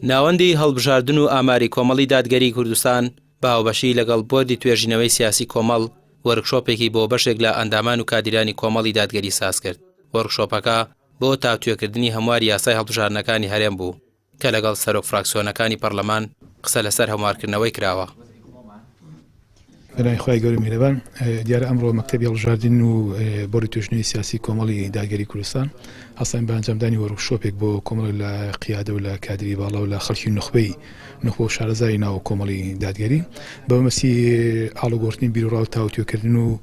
ناوەندی هەڵبژاردن و ئاماری کۆمەڵی دادگەری کوردستان بە هاوبەشی لەگەڵ بۆردی توێژینەوەی سیاسی کۆمەڵ وەرکشۆپێکی بۆ بەشێک لە ئەندامان و کادیرانی کۆمەڵی دادگەری ساز کرد. وەرکشۆپەکە بۆ تاوتوێکردنی هەموار یاسای هەڵبژاردنەکانی هەرێم بوو کە لەگەڵ سەرۆک فراکسیۆنەکانی پەرلەمان قسە لەسەر هەموارکردنەوەی کراوە. بەناوی خۆی گەورەی میهرەبان، دیارە ئەمڕۆ مەکتەبی هەڵبژاردن و بۆردی توێژینەوەی سیاسی کۆمەڵی دادگەری کوردستان هەستان بە ئەنجامدانی وەرکشۆپێک بۆ کۆمەڵ لە قیادە و لە کادری باڵا و لە خەڵکی نخبەی نخبە و شارەزای ناو کۆمەڵی دادگەری بە مەسی ئاڵوگۆڕتنی بیرۆڕا و تاوتوێکردن و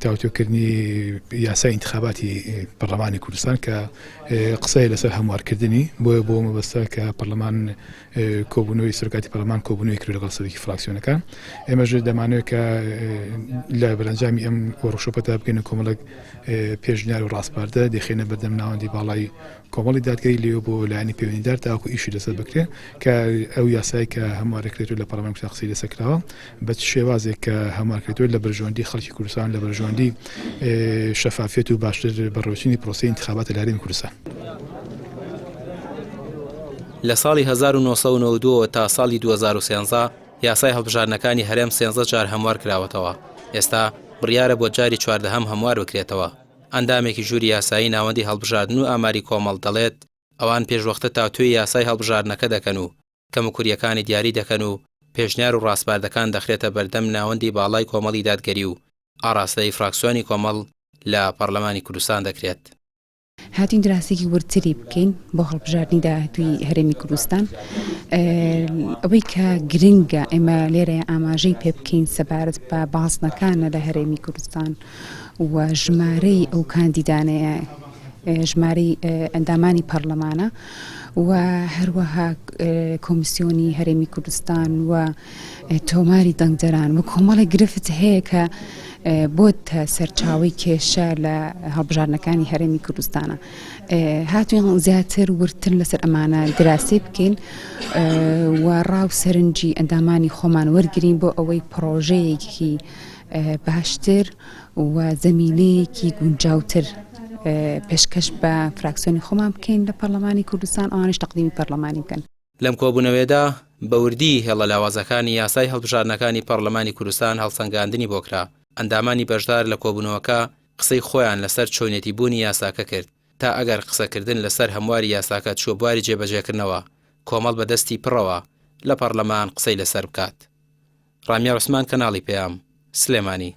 تاوتوێکردنی یاسای انتخاباتی پەرلەمانی کوردستان کە قسەی لەسەر هەموارکردنی بۆیە بۆ مەبەستە کە پەرلەمان کۆبوونەوەی سەرۆکاتی پەرلەمان کۆبوونەوەی کرد لەگەڵ سەرۆکی فراکسیۆنەکان. ئێمەش دەمانوێت کە لە بەرەنجامی ئەم وەرکشۆپەدا بکەین کۆمەڵک پێشنیار و ڕاستپاردە دەخێنە بەردەم ناوەندی باڵای کۆمەڵی دادگەری لێوە بۆ لایەنی پەیوەندیدار تاوەکو ئیشی لەسەر بکرێت کە ئەو یاسایی کە هەموارەکرێتەوە لە پەرلەمان کوردستان قسەی لەسەر کراوە بە شێوازێک کە هەموارکرێتەوە لە بەرژەوەندی خەڵکی کوردستان لە بەرژەوەندی شەفافیەت و باشتر بەڕێوەچینی پرۆسەی انتخابات لە هەرێمی کوردستان. لە ساڵی 1992 تا ساڵی 2013 یاسای هەڵبژاردنەکانی هەرێم 13 جار هەموار کراوەتەوە. ئێستا بڕیارە بۆ جاری 14هەم هەموار بکرێتەوە. ئەندامێکی ژووری یاسایی ناوەندی هەڵبژاردن و ئاماری کۆمەڵ دەڵێت ئەوان پێشوەختە تاوتوێی یاسای هەڵبژاردنەکە دەکەن و کەموکوریەکانی دیاری دەکەن و پێشنیار و ڕاستپاردەکان دەخرێتە بەردەم ناوەندی باڵای کۆمەڵی دادگەری و ئاڕاستەی فراکسیۆنی کۆمەڵ لە پەرلەمانی کوردستان دەکرێت. هاتین دراسێکی ورتری بکەین بۆ هەڵبژاردننی داهاتووی هەرێمی کوردستان، ئەوەی کە گرنگە ئێمە لێرە ئاماژەی پێ بکەین سەبارەت بە باسنەکانە لە هەرێمی کوردستان و ژمارەی ئەو کاندیدانەیە ژمارەی ئەندامانی پەرلەمانە و هەروەها کۆمیسیۆنی هەرێمی کوردستان و تۆماری دەنگدەران و کۆمەڵی گرفت هەیە کە بۆتە سەرچاوی کێشە لە هەڵبژاردنەکانی هەرێمی کوردستانە. هاتوین زیاتر ورتر لەسەر ئەمانە دراسی بکەین و ڕاو سەرنجی ئەندامانی خۆمان وەرگرین بۆ ئەوەی پرۆژەیەکی باشتر و زەمینەیەکی گونجاوتر پێشکەش بە فراکسیۆنی خۆمان بکەین لە پەرلەمانی کوردستان، ئەوانش تەقدیمی پەرلەمانی بکەن. لەم کۆبوونەوەیەدا بەوردی هێڵە لاوازەکانی یاسای هەڵبژاردنەکانی پەرلەمانی کوردستان هەڵسەنگاندنی بۆ کرا. ئەندامانی بەشدار لە کۆبوونەوەکە قسەی خۆیان لەسەر چۆنێتی بوونی یاساکە کرد تا ئەگەر قسەکردن لەسەر هەمواری یاساکە چوە بواری جێبەجێکردنەوە کۆمەڵ بەدەستی پڕەوە لە پەرلەمان قسەی لەسەر بکات. ڕامیا عوسمان، کەناڵی پێام، سلێمانی.